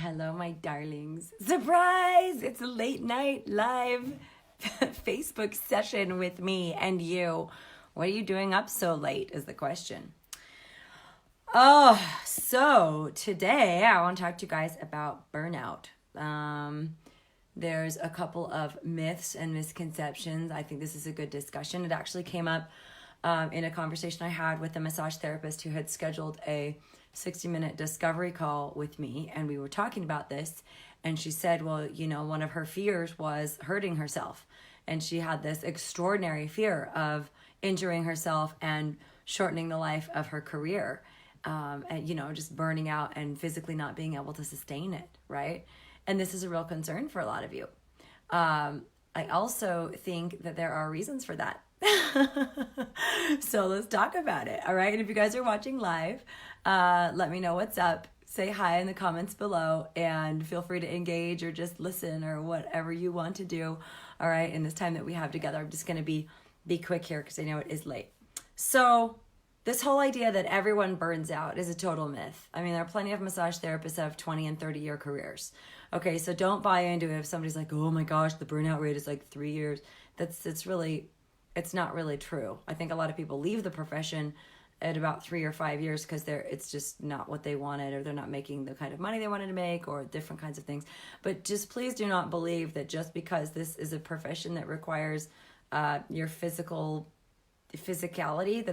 Hello, my darlings. Surprise! It's a late night live Facebook session with me and you. What are you doing up so late is the question. So today I want to talk to you guys about burnout. There's a couple of myths and misconceptions. I think this is a good discussion. It actually came up in a conversation I had with a massage therapist who had scheduled a 60-minute discovery call with me, and we were talking about this, and she said, well, one of her fears was hurting herself, and she had this extraordinary fear of injuring herself and shortening the life of her career, and just burning out and physically not being able to sustain it, right? And this is a real concern for a lot of you. I also think that there are reasons for that. So let's talk about it, all right? And if you guys are watching live, let me know what's up. Say hi in the comments below, and feel free to engage or just listen or whatever you want to do, all right, in this time that we have together. I'm just going to be quick here because I know it is late. So this whole idea that everyone burns out is a total myth. I mean, there are plenty of massage therapists that have 20 and 30-year careers. Okay, so don't buy into it if somebody's like, oh my gosh, the burnout rate is like 3 years. It's not really true. I think a lot of people leave the profession at about 3 or 5 years because it's just not what they wanted, or they're not making the kind of money they wanted to make, or different kinds of things. But just please do not believe that just because this is a profession that requires your physicality,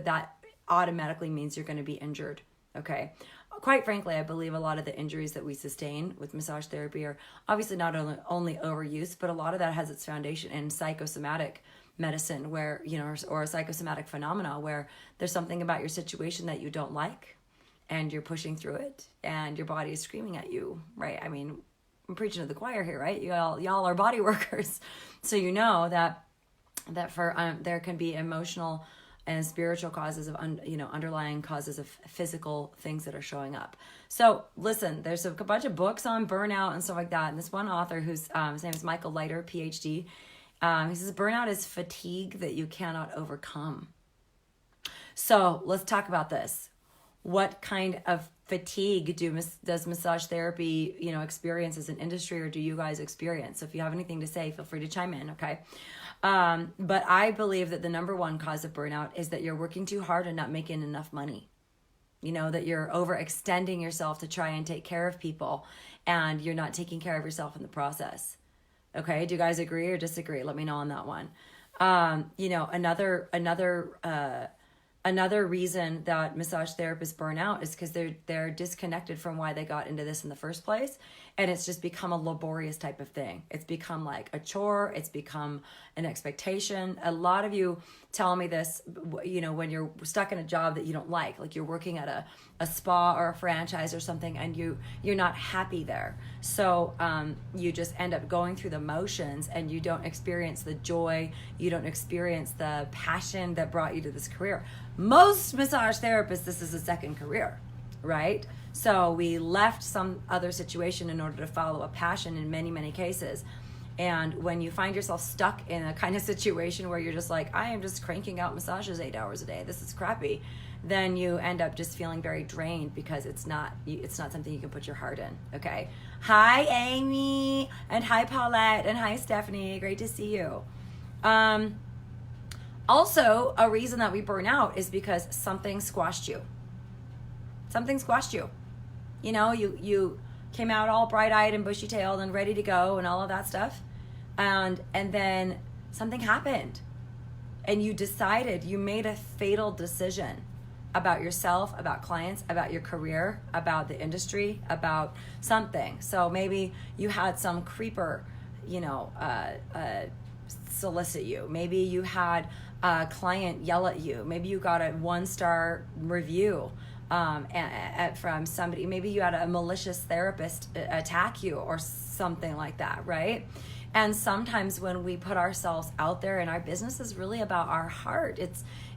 that automatically means you're going to be injured. Okay. Quite frankly, I believe a lot of the injuries that we sustain with massage therapy are obviously not only overuse, but a lot of that has its foundation in psychosomatic medicine, where, or a psychosomatic phenomena where there's something about your situation that you don't like, and you're pushing through it, and your body is screaming at you, right? I mean, I'm preaching to the choir here, right? Y'all are body workers. So that for there can be emotional and spiritual causes of underlying causes of physical things that are showing up. So listen, there's a bunch of books on burnout and stuff like that, and this one author whose his name is Michael Leiter, PhD, he says burnout is fatigue that you cannot overcome. So let's talk about this. What kind of fatigue does massage therapy experience as an industry, or do you guys experience? So if you have anything to say, feel free to chime in, okay? But I believe that the number one cause of burnout is that you're working too hard and not making enough money. That you're overextending yourself to try and take care of people, and you're not taking care of yourself in the process. Okay, do you guys agree or disagree? Let me know on that one. Another reason that massage therapists burn out is because they're disconnected from why they got into this in the first place, and it's just become a laborious type of thing. It's become like a chore. It's become an expectation. A lot of you tell me this, when you're stuck in a job that you don't like you're working at a spa or a franchise or something, and you're not happy there. So you just end up going through the motions, and you don't experience the joy. You don't experience the passion that brought you to this career. Most massage therapists, this is a second career, right? So we left some other situation in order to follow a passion in many, many cases. And when you find yourself stuck in a kind of situation where you're just like, I am just cranking out massages 8 hours a day, this is crappy, then you end up just feeling very drained because it's not something you can put your heart in, okay? Hi, Amy, and hi, Paulette, and hi, Stephanie. Great to see you. Also, a reason that we burn out is because something squashed you. Something squashed you. You came out all bright-eyed and bushy-tailed and ready to go and all of that stuff. And then something happened. And you made a fatal decision about yourself, about clients, about your career, about the industry, about something. So maybe you had some creeper, solicit you. Maybe you had a client yell at you. Maybe you got a 1-star review from somebody. Maybe you had a malicious therapist attack you or something like that, right? And sometimes when we put ourselves out there, and our business is really about our heart,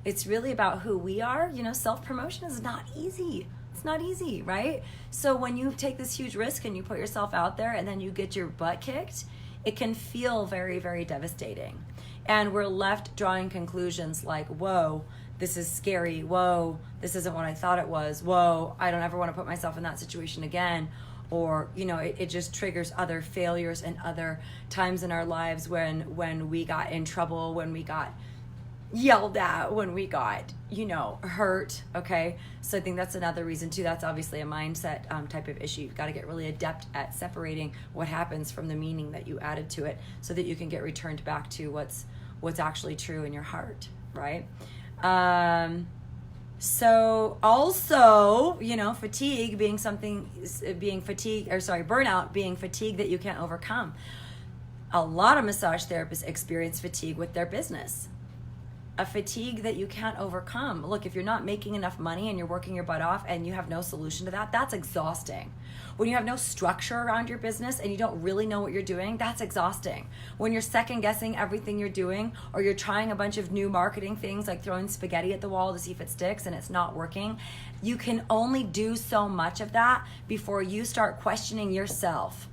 it's really about who we are. Self-promotion is not easy. It's not easy, right? So when you take this huge risk and you put yourself out there and then you get your butt kicked, it can feel very, very devastating. And we're left drawing conclusions like, whoa, this is scary. Whoa, this isn't what I thought it was. Whoa, I don't ever want to put myself in that situation again. or, you know, it just triggers other failures and other times in our lives when we got in trouble, when we got yelled at, when we got, you know, hurt. Okay, so I think that's another reason too. That's obviously a mindset type of issue. You've got to get really adept at separating what happens from the meaning that you added to it, so that you can get returned back to what's actually true in your heart, right? So also, you know, burnout being fatigue that you can't overcome. A lot of massage therapists experience fatigue with their business. A fatigue that you can't overcome. Look, if you're not making enough money and you're working your butt off and you have no solution to that, that's exhausting. When you have no structure around your business and you don't really know what you're doing, that's exhausting. When you're second guessing everything you're doing, or you're trying a bunch of new marketing things like throwing spaghetti at the wall to see if it sticks and it's not working, you can only do so much of that before you start questioning yourself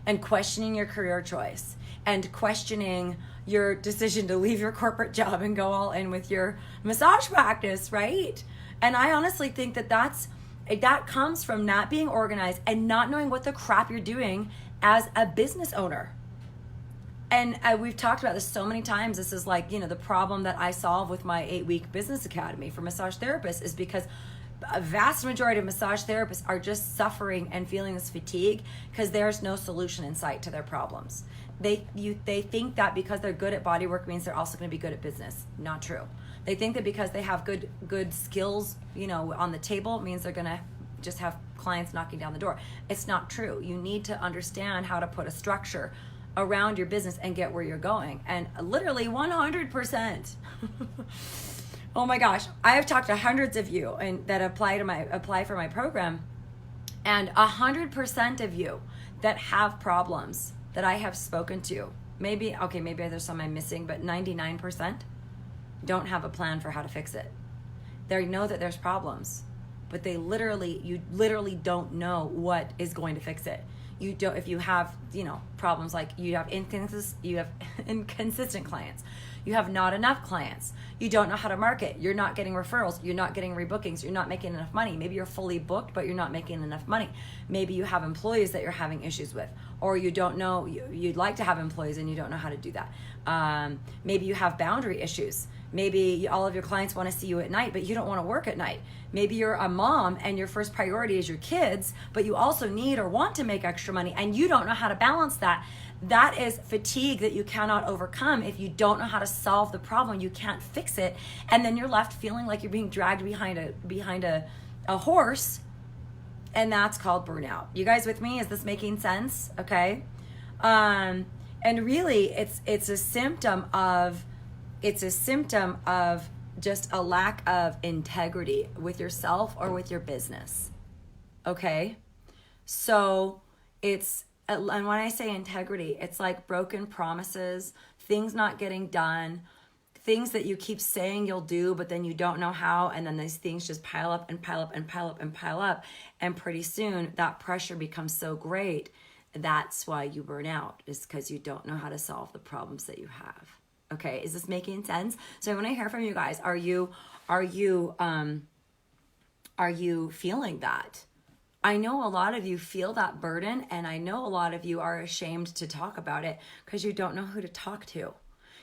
and questioning your career choice and questioning your decision to leave your corporate job and go all in with your massage practice, right? And I honestly think that comes from not being organized and not knowing what the crap you're doing as a business owner. And we've talked about this so many times. This is like, you know, the problem that I solve with my 8-week business academy for massage therapists is because a vast majority of massage therapists are just suffering and feeling this fatigue because there's no solution in sight to their problems. They think that because they're good at body work means they're also going to be good at business. Not true. They think that because they have good skills, you know, on the table means they're going to just have clients knocking down the door. It's not true. You need to understand how to put a structure around your business and get where you're going. And literally 100%. Oh my gosh, I have talked to hundreds of you and that apply for my program, and 100% of you that have problems that I have spoken to, maybe there's some I'm missing, but 99% don't have a plan for how to fix it. They know that there's problems, but you literally don't know what is going to fix it. You don't, if you have, you know, problems like you have inconsistent clients, you have not enough clients, you don't know how to market, you're not getting referrals, you're not getting rebookings, you're not making enough money. Maybe you're fully booked, but you're not making enough money. Maybe you have employees that you're having issues with, or you don't know, you'd like to have employees and you don't know how to do that. Maybe you have boundary issues. Maybe all of your clients want to see you at night, but you don't want to work at night. Maybe you're a mom and your first priority is your kids, but you also need or want to make extra money and you don't know how to balance that. That is fatigue that you cannot overcome. If you don't know how to solve the problem, you can't fix it. And then you're left feeling like you're being dragged behind a horse. And that's called burnout. You guys with me? Is this making sense? Okay. And really it's a symptom of just a lack of integrity with yourself or with your business. Okay? So and when I say integrity, it's like broken promises, things not getting done, things that you keep saying you'll do, but then you don't know how, and then these things just pile up and pile up and pile up and pile up, and pretty soon that pressure becomes so great. That's why you burn out, is because you don't know how to solve the problems that you have. Okay, is this making sense? So I want to hear from you guys. Are you feeling that? I know a lot of you feel that burden, and I know a lot of you are ashamed to talk about it because you don't know who to talk to.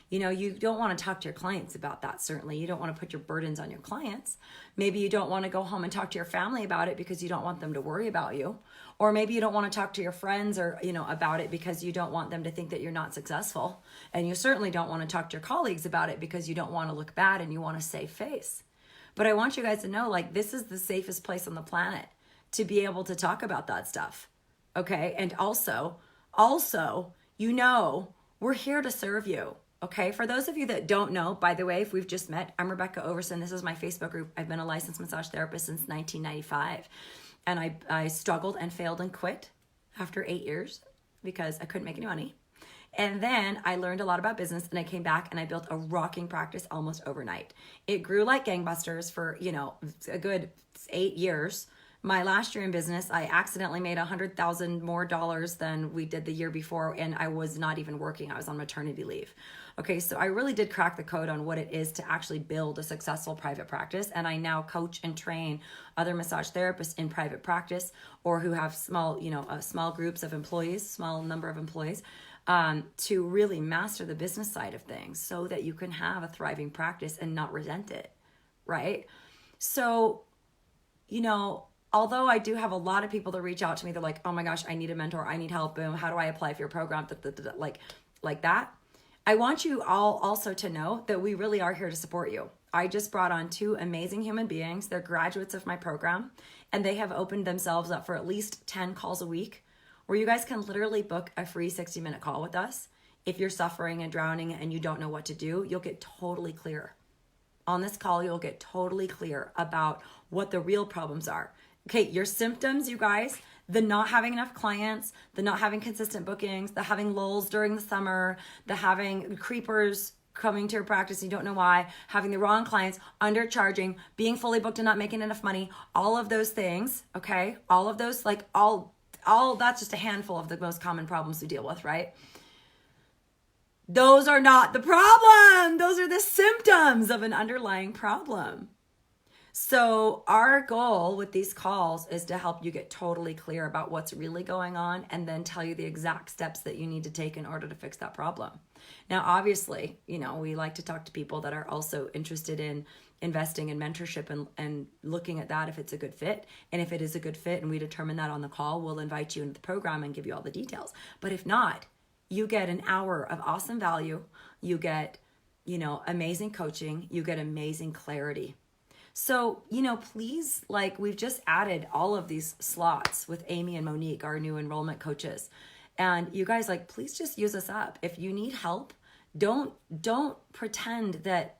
You know, you don't want to talk to your clients about that, certainly. You don't want to put your burdens on your clients. Maybe you don't want to go home and talk to your family about it because you don't want them to worry about you. Or maybe you don't want to talk to your friends or, you know, about it because you don't want them to think that you're not successful. And you certainly don't want to talk to your colleagues about it because you don't want to look bad and you want to save face. But I want you guys to know, like, this is the safest place on the planet to be able to talk about that stuff. Okay? And also, you know, we're here to serve you. Okay, for those of you that don't know, by the way, if we've just met, I'm Rebecca Overson. This is my Facebook group. I've been a licensed massage therapist since 1995. And I struggled and failed and quit after 8 years because I couldn't make any money. And then I learned a lot about business, and I came back and I built a rocking practice almost overnight. It grew like gangbusters for, you know, a good 8 years. my last year in business, I accidentally made $100,000 more than we did the year before, and I was not even working. I was on maternity leave. Okay, so I really did crack the code on what it is to actually build a successful private practice, and I now coach and train other massage therapists in private practice or who have small, small groups of employees, small number of employees, to really master the business side of things so that you can have a thriving practice and not resent it, right? So, although I do have a lot of people that reach out to me, they're like, oh my gosh, I need a mentor, I need help, boom, how do I apply for your program, like that. I want you all also to know that we really are here to support you. I just brought on 2 amazing human beings. They're graduates of my program, and they have opened themselves up for at least 10 calls a week where you guys can literally book a free 60-minute call with us. If you're suffering and drowning and you don't know what to do, you'll get totally clear. On this call, you'll get totally clear about what the real problems are. Okay, your symptoms, you guys, the not having enough clients, the not having consistent bookings, the having lulls during the summer, the having creepers coming to your practice, you don't know why, having the wrong clients, undercharging, being fully booked and not making enough money, all of those things, okay? All of those, all that's just a handful of the most common problems we deal with, right? Those are not the problem. Those are the symptoms of an underlying problem. So our goal with these calls is to help you get totally clear about what's really going on and then tell you the exact steps that you need to take in order to fix that problem. Now, obviously, we like to talk to people that are also interested in investing in mentorship and looking at that if it's a good fit. And if it is a good fit and we determine that on the call, we'll invite you into the program and give you all the details. But if not, you get an hour of awesome value. You get, amazing coaching. You get amazing clarity. So, please, we've just added all of these slots with Amy and Monique, our new enrollment coaches. And you guys, please just use us up. If you need help, don't pretend that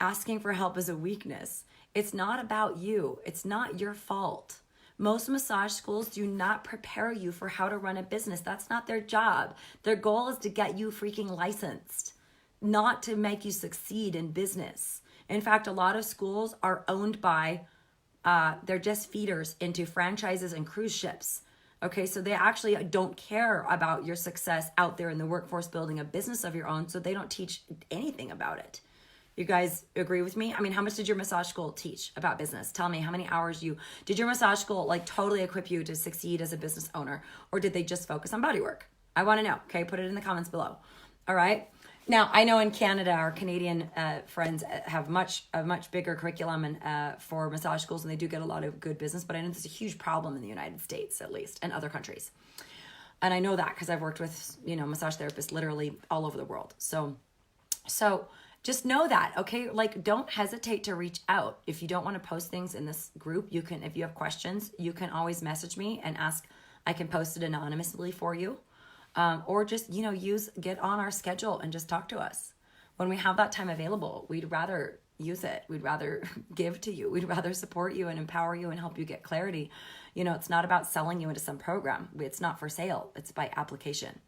asking for help is a weakness. It's not about you. It's not your fault. Most massage schools do not prepare you for how to run a business. That's not their job. Their goal is to get you freaking licensed, not to make you succeed in business. In fact, a lot of schools are owned by, they're just feeders into franchises and cruise ships. Okay, so they actually don't care about your success out there in the workforce building a business of your own, so they don't teach anything about it. You guys agree with me? I mean, how much did your massage school teach about business? Tell me how many hours did your massage school totally equip you to succeed as a business owner, or did they just focus on bodywork? I want to know, okay? Put it in the comments below. All right? Now, I know in Canada, our Canadian friends have a much bigger curriculum and for massage schools, and they do get a lot of good business, but I know there's a huge problem in the United States, at least, and other countries. And I know that because I've worked with, massage therapists literally all over the world. So just know that, okay? Don't hesitate to reach out. If you don't want to post things in this group, you can, if you have questions, you can always message me and ask. I can post it anonymously for you. Or just, get on our schedule and just talk to us. When we have that time available, we'd rather use it. We'd rather give to you. We'd rather support you and empower you and help you get clarity. It's not about selling you into some program. It's not for sale. It's by application.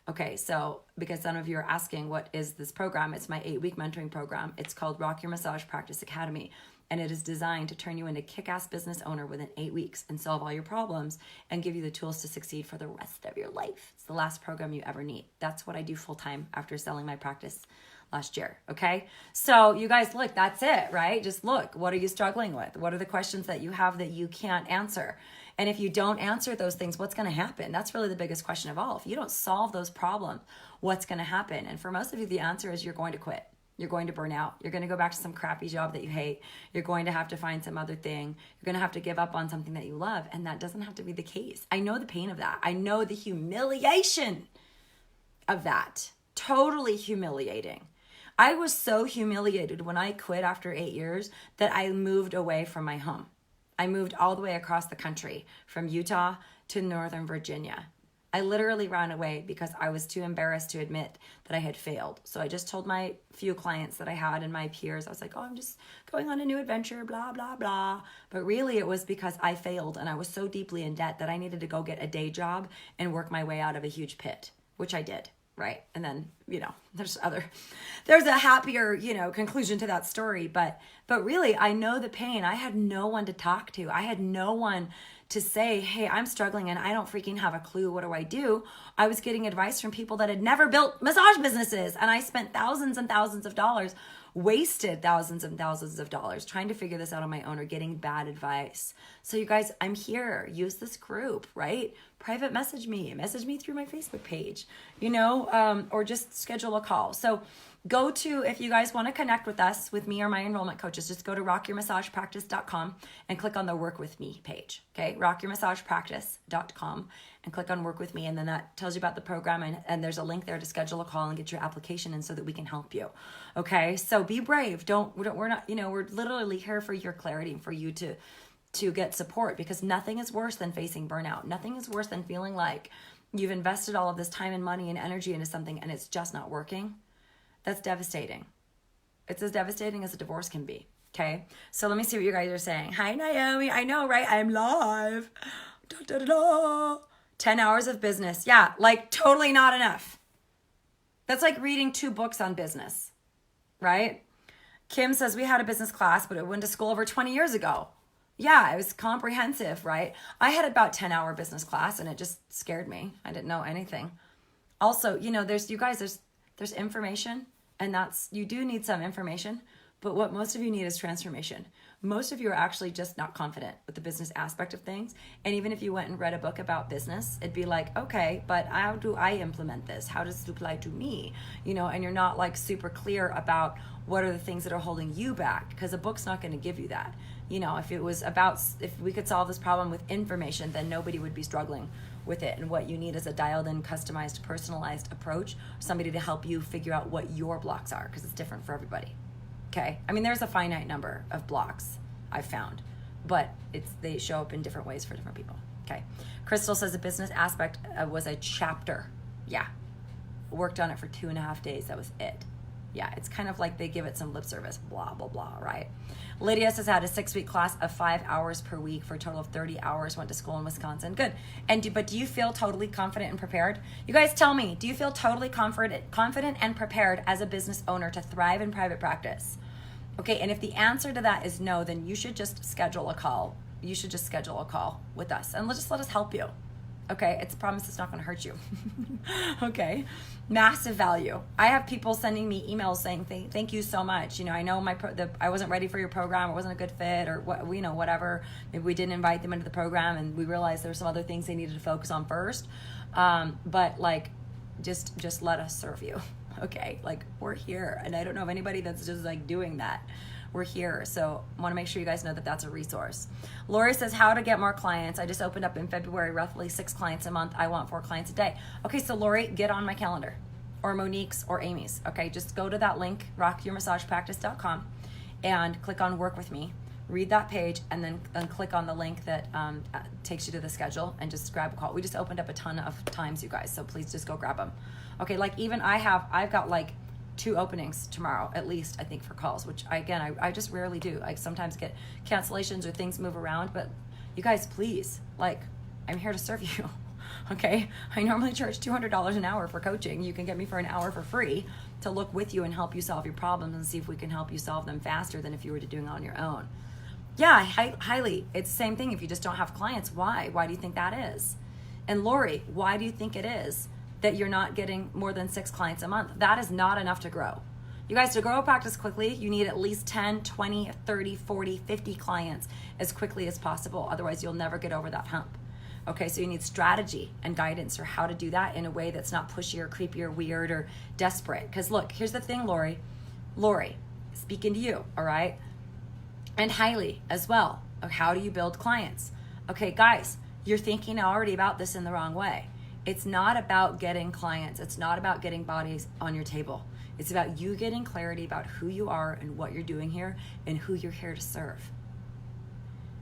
Okay, so because some of you are asking, what is this program? It's my 8-week mentoring program. It's called Rock Your Massage Practice Academy. And it is designed to turn you into a kick-ass business owner within 8 weeks and solve all your problems and give you the tools to succeed for the rest of your life. It's the last program you ever need. That's what I do full-time after selling my practice last year, okay? So you guys, look, that's it, right? Just look, what are you struggling with? What are the questions that you have that you can't answer? And if you don't answer those things, what's going to happen? That's really the biggest question of all. If you don't solve those problems, what's going to happen? And for most of you, the answer is you're going to quit. You're going to burn out. You're going to go back to some crappy job that you hate. You're going to have to find some other thing. You're going to have to give up on something that you love. And that doesn't have to be the case. I know the pain of that. I know the humiliation of that. Totally humiliating. I was so humiliated when I quit after 8 years that I moved away from my home. I moved all the way across the country from Utah to Northern Virginia. I literally ran away because I was too embarrassed to admit that I had failed. So I just told my few clients that I had and my peers, I was like, oh, I'm just going on a new adventure, blah, blah, blah. But really it was because I failed and I was so deeply in debt that I needed to go get a day job and work my way out of a huge pit, which I did. right? And then, there's a happier, conclusion to that story. But really, I know the pain. I had no one to talk to. I had no one to say, hey, I'm struggling and I don't freaking have a clue. What do I do? I was getting advice from people that had never built massage businesses. And I spent thousands and thousands of dollars, wasted thousands and thousands of dollars trying to figure this out on my own or getting bad advice. So you guys, I'm here. Use this group, right? Private message me through my Facebook page, or just schedule a call. So go to, if you guys want to connect with us, with me or my enrollment coaches, just go to rockyourmassagepractice.com and click on the work with me page. Okay. rockyourmassagepractice.com and click on work with me. And then that tells you about the program. And there's a link there to schedule a call and get your application in so that we can help you. Okay. So be brave. We're not, we're literally here for your clarity and for you to get support, because nothing is worse than facing burnout. Nothing is worse than feeling like you've invested all of this time and money and energy into something and it's just not working. That's devastating. It's as devastating as a divorce can be. Okay. So let me see what you guys are saying. Hi, Naomi. I know, right? I'm live. 10 hours of business. Yeah. Like totally not enough. That's like reading 2 books on business, right? Kim says we had a business class, but it went to school over 20 years ago. Yeah, it was comprehensive, right? I had about 10-hour business class and it just scared me. I didn't know anything. Also, there's information, and you do need some information, but what most of you need is transformation. Most of you are actually just not confident with the business aspect of things. And even if you went and read a book about business, it'd be like, okay, but how do I implement this? How does it apply to me? And you're not like super clear about what are the things that are holding you back, because a book's not going to give you that. If we could solve this problem with information, then nobody would be struggling with it. And what you need is a dialed in, customized, personalized approach, somebody to help you figure out what your blocks are, because it's different for everybody. Okay. I mean, there's a finite number of blocks I've found, but they show up in different ways for different people. Okay. Crystal says the business aspect was a chapter. Yeah. Worked on it for 2.5 days. That was it. Yeah, it's kind of like they give it some lip service, blah, blah, blah, right? Lydia says I had a 6-week class of 5 hours per week for a total of 30 hours, went to school in Wisconsin. Good. But do you feel totally confident and prepared? You guys tell me, do you feel totally confident and prepared as a business owner to thrive in private practice? Okay, and if the answer to that is no, then you should just schedule a call. You should just schedule a call with us and just let us help you. Okay, it's a promise it's not going to hurt you. Okay, massive value. I have people sending me emails saying, thank you so much. I know I wasn't ready for your program, or wasn't a good fit, or whatever. Maybe we didn't invite them into the program and we realized there were some other things they needed to focus on first. But like, just let us serve you. Okay, like we're here. And I don't know of anybody that's just like doing that. We're here. So I want to make sure you guys know that that's a resource. Lori says, how to get more clients. I just opened up in February, roughly 6 clients a month. I want 4 clients a day. Okay, so Lori, get on my calendar, or Monique's or Amy's. Okay, just go to that link, rockyourmassagepractice.com, and click on work with me. Read that page and then click on the link that takes you to the schedule and just grab a call. We just opened up a ton of times, you guys. So please just go grab them. Okay, like even I've got like 2 openings tomorrow, at least, I think, for calls, which I just rarely do. I sometimes get cancellations or things move around, but you guys, please, like, I'm here to serve you. Okay. I normally charge $200 an hour for coaching. You can get me for an hour for free to look with you and help you solve your problems and see if we can help you solve them faster than if you were to doing it on your own. Yeah, highly. It's the same thing. If you just don't have clients, why? Why do you think that is? And Lori, why do you think it is that you're not getting more than 6 clients a month? That is not enough to grow. You guys, to grow a practice quickly, you need at least 10, 20, 30, 40, 50 clients as quickly as possible. Otherwise, you'll never get over that hump. Okay, so you need strategy and guidance for how to do that in a way that's not pushy or creepy or weird or desperate. Because look, here's the thing, Lori, speaking to you, all right? And Hailey as well. How do you build clients? Okay, guys, you're thinking already about this in the wrong way. It's not about getting clients. It's not about getting bodies on your table. It's about you getting clarity about who you are and what you're doing here and who you're here to serve.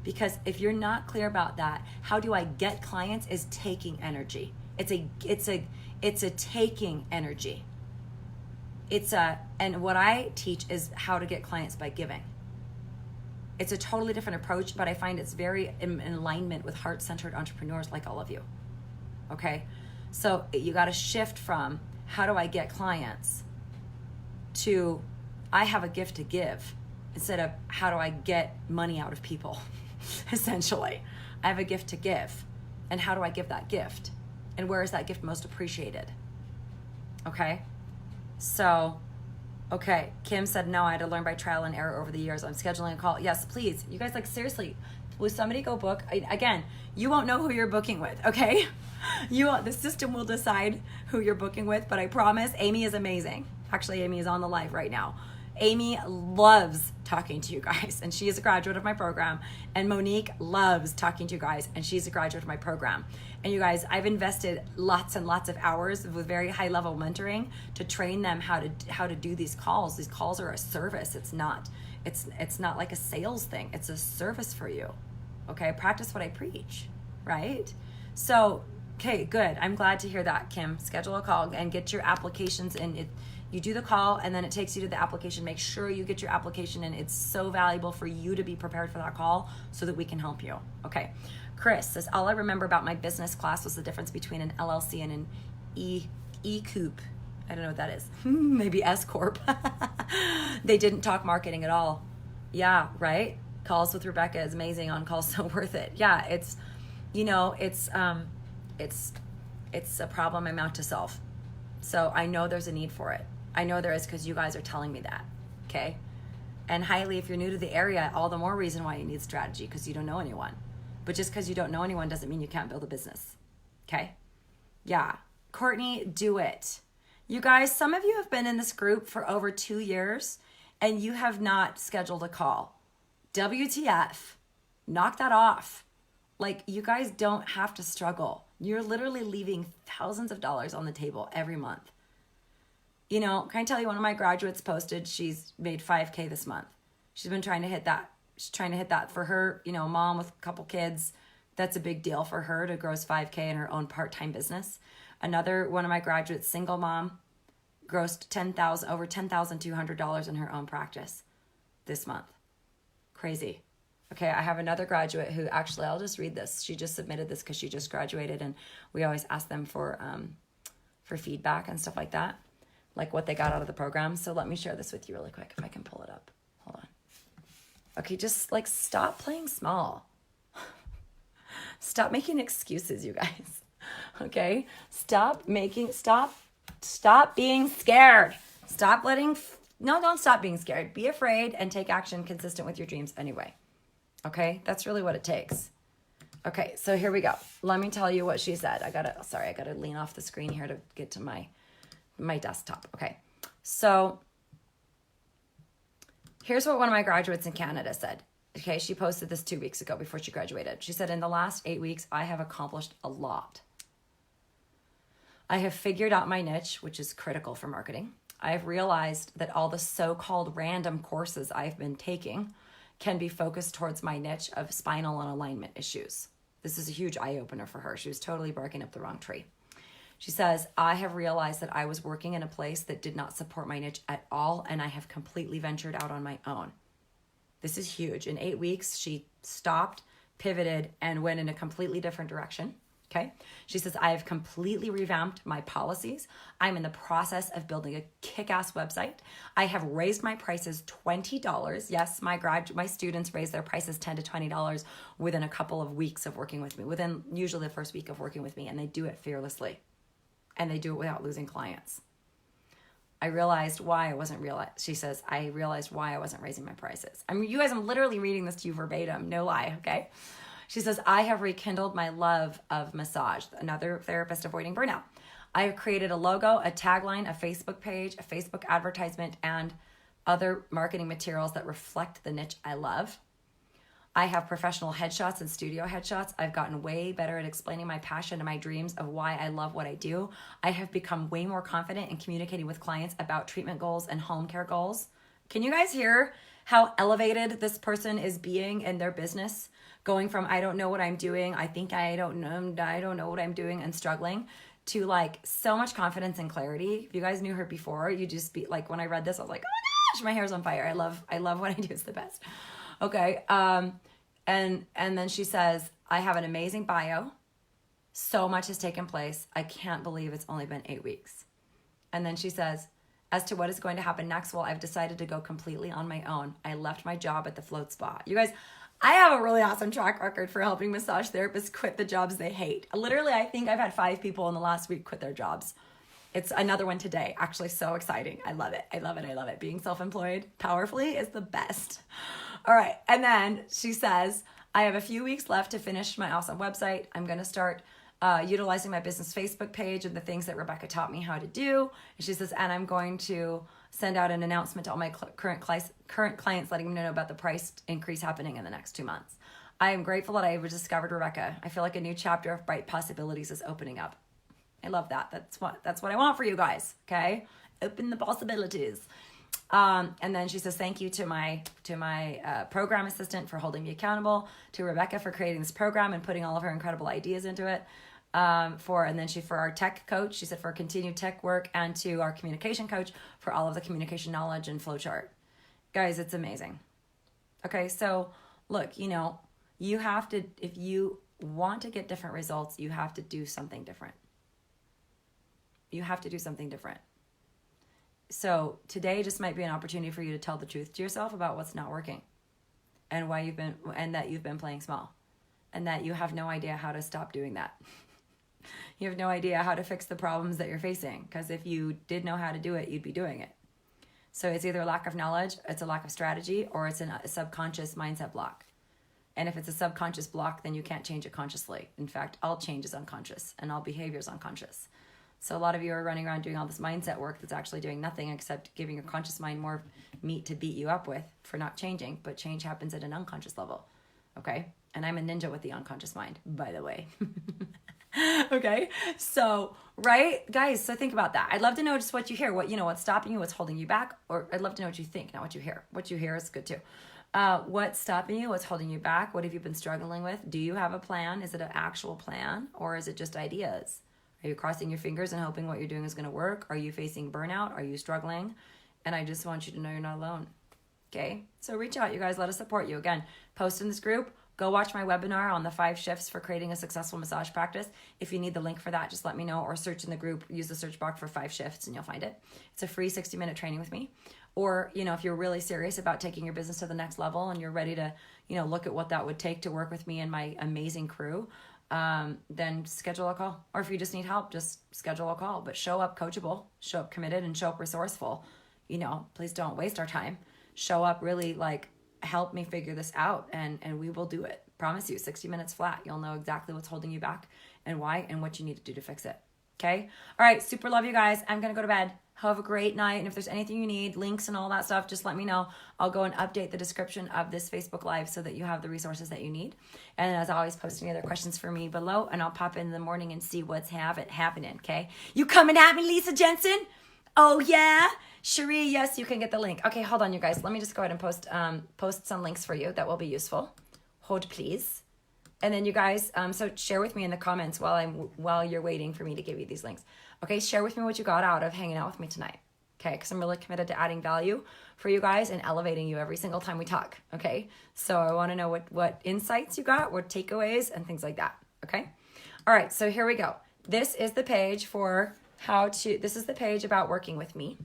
Because if you're not clear about that, how do I get clients is taking energy. It's a taking energy. And what I teach is how to get clients by giving. It's a totally different approach, but I find it's very in alignment with heart-centered entrepreneurs like all of you. Okay? So you got to shift from how do I get clients, to I have a gift to give, instead of how do I get money out of people. Essentially, I have a gift to give, and how do I give that gift, and where is that gift most appreciated? Okay, so okay, Kim said no, I had to learn by trial and error over the years. I'm scheduling a call. Yes, please, you guys, like, seriously, will somebody go book? Again, you won't know who you're booking with, okay? The system will decide who you're booking with, but I promise Amy is amazing. Actually, Amy is on the live right now. Amy loves talking to you guys, and she is a graduate of my program. And Monique loves talking to you guys, and she's a graduate of my program. And you guys, I've invested lots and lots of hours with very high level mentoring to train them how to do these calls. These calls are a service. It's not like a sales thing. It's a service for you. Okay, I practice what I preach, right? So, okay, good. I'm glad to hear that, Kim. Schedule a call and get your applications in. You do the call, and then it takes you to the application. Make sure you get your application in. It's so valuable for you to be prepared for that call so that we can help you. Okay. Chris says, all I remember about my business class was the difference between an LLC and an E-Coop. I don't know what that is. Maybe S-Corp. They didn't talk marketing at all. Yeah, right? Calls with Rebecca is amazing. On call, so worth it. Yeah, it's a problem I'm out to solve. So I know there's a need for it. I know there is, because you guys are telling me that, okay? And highly, if you're new to the area, all the more reason why you need strategy, because you don't know anyone. But just because you don't know anyone doesn't mean you can't build a business, okay? Yeah. Courtney, do it. You guys, some of you have been in this group for over 2 years, and you have not scheduled a call. WTF. Knock that off. Like, you guys don't have to struggle. You're literally leaving thousands of dollars on the table every month. You know, can I tell you, one of my graduates posted she's made $5K this month. She's been trying to hit that. She's trying to hit that for her, you know, mom with a couple kids. That's a big deal for her to gross $5K in her own part-time business. Another one of my graduates, single mom, grossed over $10,200 in her own practice this month. Crazy. Okay, I have another graduate who, actually, I'll just read this. She just submitted this because she just graduated, and we always ask them for feedback and stuff like that, like what they got out of the program. So let me share this with you really quick if I can pull it up. Hold on. Okay, just like stop playing small. Stop making excuses, you guys. Okay? Stop being scared. Don't stop being scared. Be afraid and take action consistent with your dreams anyway. Okay, that's really what it takes. Okay, so here we go. Let me tell you what she said. I gotta lean off the screen here to get to my desktop. Okay, so here's what one of my graduates in Canada said. Okay, she posted this 2 weeks ago before she graduated. She said, in the last 8 weeks, I have accomplished a lot. I have figured out my niche, which is critical for marketing. I have realized that all the so-called random courses I've been taking can be focused towards my niche of spinal and alignment issues. This is a huge eye-opener for her. She was totally barking up the wrong tree. She says, I have realized that I was working in a place that did not support my niche at all, and I have completely ventured out on my own. This is huge. In 8 weeks, she stopped, pivoted, and went in a completely different direction. Okay. She says, I have completely revamped my policies. I'm in the process of building a kick-ass website. I have raised my prices $20. Yes, my students raise their prices $10 to $20 within a couple of weeks of working with me, within usually the first week of working with me, and they do it fearlessly, and they do it without losing clients. I realized why I wasn't she says, I realized why I wasn't raising my prices. I mean, you guys, I'm literally reading this to you verbatim, no lie, okay? She says, I have rekindled my love of massage, another therapist avoiding burnout. I have created a logo, a tagline, a Facebook page, a Facebook advertisement, and other marketing materials that reflect the niche I love. I have professional headshots and studio headshots. I've gotten way better at explaining my passion and my dreams of why I love what I do. I have become way more confident in communicating with clients about treatment goals and home care goals. Can you guys hear how elevated this person is being in their business? Going from, I don't know what I'm doing, I think I don't know what I'm doing, and struggling, to like so much confidence and clarity. If you guys knew her before, you just be like, when I read this, I was like, oh my gosh, my hair's on fire. I love what I do. It's the best. Okay. And then she says, I have an amazing bio. So much has taken place. I can't believe it's only been 8 weeks. And then she says, as to what is going to happen next, well, I've decided to go completely on my own. I left my job at the float spa. You guys, I have a really awesome track record for helping massage therapists quit the jobs they hate. Literally, I think I've had 5 people in the last week quit their jobs. It's another one today. Actually, so exciting. I love it. I love it. I love it. Being self-employed powerfully is the best. All right. And then she says, I have a few weeks left to finish my awesome website. I'm going to start utilizing my business Facebook page and the things that Rebecca taught me how to do. And she says, and I'm going to send out an announcement to all my current clients, letting them know about the price increase happening in the next 2 months. I am grateful that I discovered Rebecca. I feel like a new chapter of bright possibilities is opening up. I love that. That's what I want for you guys. Okay, open the possibilities. And then she says, thank you to my program assistant for holding me accountable, to Rebecca for creating this program and putting all of her incredible ideas into it. For our tech coach, she said, for continued tech work, and to our communication coach for all of the communication knowledge and flowchart. Guys, it's amazing. Okay, so look, you have to, if you want to get different results, you have to do something different. You have to do something different. So today just might be an opportunity for you to tell the truth to yourself about what's not working and that you've been playing small and that you have no idea how to stop doing that. You have no idea how to fix the problems that you're facing, because if you did know how to do it, you'd be doing it. So it's either a lack of knowledge, it's a lack of strategy, or it's a subconscious mindset block. And if it's a subconscious block, then you can't change it consciously. In fact, all change is unconscious and all behavior is unconscious. So a lot of you are running around doing all this mindset work that's actually doing nothing except giving your conscious mind more meat to beat you up with for not changing. But change happens at an unconscious level. Okay? And I'm a ninja with the unconscious mind, by the way. Okay? So, right? Guys, so think about that. I'd love to know just what you hear, what's stopping you, what's holding you back, or I'd love to know what you think, not what you hear. What you hear is good too. What's stopping you? What's holding you back? What have you been struggling with? Do you have a plan? Is it an actual plan, or is it just ideas? Are you crossing your fingers and hoping what you're doing is going to work? Are you facing burnout? Are you struggling? And I just want you to know you're not alone. Okay? So reach out, you guys. Let us support you. Again, post in this group. Go watch my webinar on the 5 shifts for creating a successful massage practice. If you need the link for that, just let me know, or search in the group. Use the search box for 5 shifts and you'll find it. It's a free 60-minute training with me. Or, if you're really serious about taking your business to the next level and you're ready to, look at what that would take to work with me and my amazing crew, then schedule a call. Or if you just need help, just schedule a call. But show up coachable, show up committed, and show up resourceful. Please don't waste our time. Show up really help me figure this out, and we will do it. Promise you, 60 minutes flat. You'll know exactly what's holding you back and why and what you need to do to fix it. Okay? All right, super love you guys. I'm going to go to bed. Have a great night. And if there's anything you need, links and all that stuff, just let me know. I'll go and update the description of this Facebook Live so that you have the resources that you need. And as always, post any other questions for me below, and I'll pop in the morning and see what's happening, okay? You coming at me, Lisa Jensen? Oh, yeah? Cherie, yes, you can get the link. Okay, hold on, you guys. Let me just go ahead and post some links for you that will be useful. Hold, please. And then you guys, so share with me in the comments while you're waiting for me to give you these links. Okay, share with me what you got out of hanging out with me tonight. Okay, because I'm really committed to adding value for you guys and elevating you every single time we talk. Okay, so I want to know what insights you got, what takeaways, and things like that. Okay, all right, so here we go. This is the page this is the page about working with me.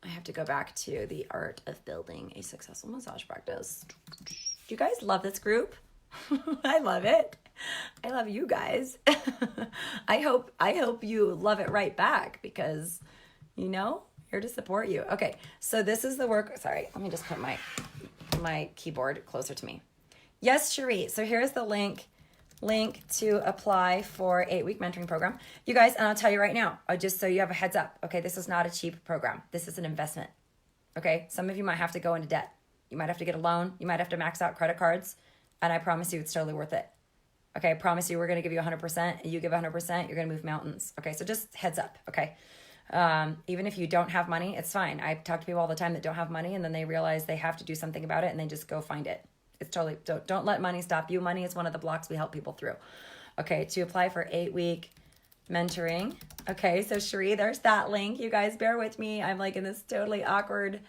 I have to go back to the art of building a successful massage practice. Do you guys love this group? I love it. I love you guys. I hope you love it right back, because here to support you. Okay, so this is the work. Sorry, let me just put my keyboard closer to me. Yes, Cherie. So here's the link to apply for 8-week mentoring program. You guys, and I'll tell you right now, just so you have a heads up, okay, this is not a cheap program. This is an investment, okay? Some of you might have to go into debt. You might have to get a loan. You might have to max out credit cards, and I promise you it's totally worth it. Okay, I promise you we're going to give you 100%, and you give 100%, you're going to move mountains. Okay, so just heads up, okay? Even if you don't have money, it's fine. I talk to people all the time that don't have money, and then they realize they have to do something about it, and they just go find it. It's totally, don't let money stop you. Money is one of the blocks we help people through. Okay, to apply for 8-week mentoring. Okay, so Cherie, there's that link. You guys bear with me. I'm in this totally awkward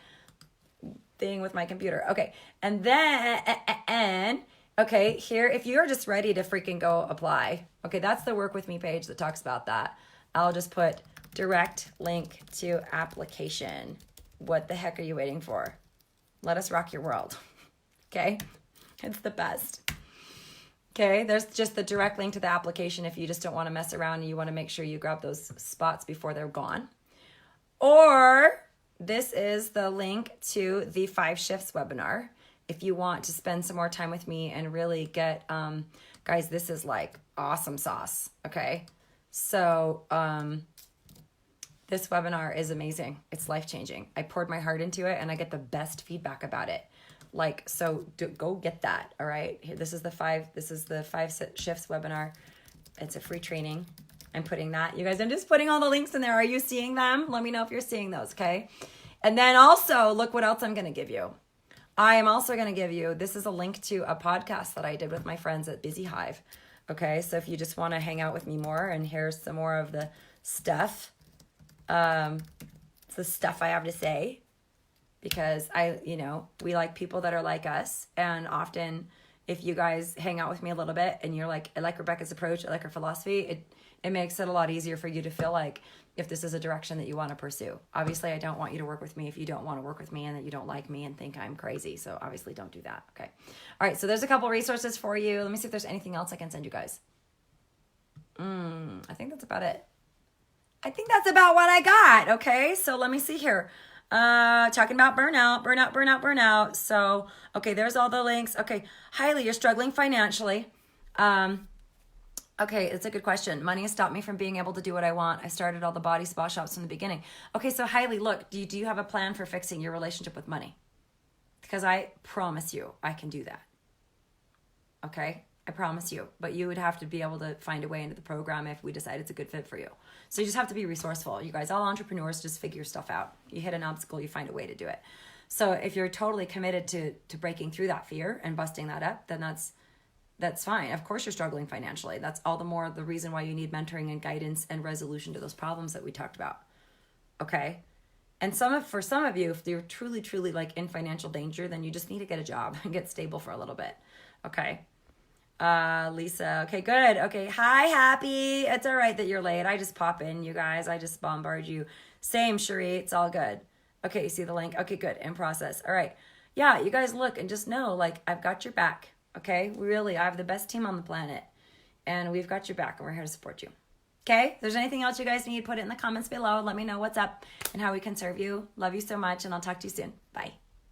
thing with my computer. Okay, and then Okay, here, if you're just ready to freaking go apply, okay, that's the Work With Me page that talks about that. I'll just put direct link to application. What the heck are you waiting for? Let us rock your world. Okay, it's the best. Okay, there's just the direct link to the application if you just don't want to mess around and you want to make sure you grab those spots before they're gone. Or this is the link to the 5 Shifts webinar. If you want to spend some more time with me and really get, guys, this is like awesome sauce, okay? So this webinar is amazing. It's life-changing. I poured my heart into it and I get the best feedback about it. Like, so go get that, all right? Here, this is the 5 Shifts webinar. It's a free training. I'm putting that. You guys, I'm just putting all the links in there. Are you seeing them? Let me know if you're seeing those, okay? And then also, look what else I'm going to give you. I am also going to give you, this is a link to a podcast that I did with my friends at Busy Hive. Okay, so if you just want to hang out with me more and hear some more of the stuff, it's the stuff I have to say, because we like people that are like us. And often if you guys hang out with me a little bit and you're like, I like Rebecca's approach, I like her philosophy, it makes it a lot easier for you to feel like if this is a direction that you want to pursue. Obviously, I don't want you to work with me if you don't want to work with me and that you don't like me and think I'm crazy. So obviously don't do that. Okay. All right. So there's a couple resources for you. Let me see if there's anything else I can send you guys. I think that's about it. I think that's about what I got. Okay. So let me see here. Talking about burnout. So, okay, there's all the links. Okay. Hailey, you're struggling financially. Okay, it's a good question. Money has stopped me from being able to do what I want. I started all the body spa shops from the beginning. Okay, so Hailey, look, do you have a plan for fixing your relationship with money? Because I promise you, I can do that. Okay, I promise you. But you would have to be able to find a way into the program if we decide it's a good fit for you. So you just have to be resourceful. You guys, all entrepreneurs, just figure stuff out. You hit an obstacle, you find a way to do it. So if you're totally committed to breaking through that fear and busting that up, then that's fine. Of course you're struggling financially. That's all the more the reason why you need mentoring and guidance and resolution to those problems that we talked about. Okay? And for some of you, if you're truly like in financial danger, then you just need to get a job and get stable for a little bit. Okay? Lisa, okay, good. Okay, hi, Happy. It's all right that you're late. I just pop in, you guys. I just bombard you. Same, Cherie. It's all good. Okay, you see the link? Okay, good. In process. All right. Yeah, you guys look and just know, like, I've got your back. Okay, really, I have the best team on the planet, and we've got your back, and we're here to support you. Okay, if there's anything else you guys need, put it in the comments below. Let me know what's up and how we can serve you. Love you so much, and I'll talk to you soon. Bye.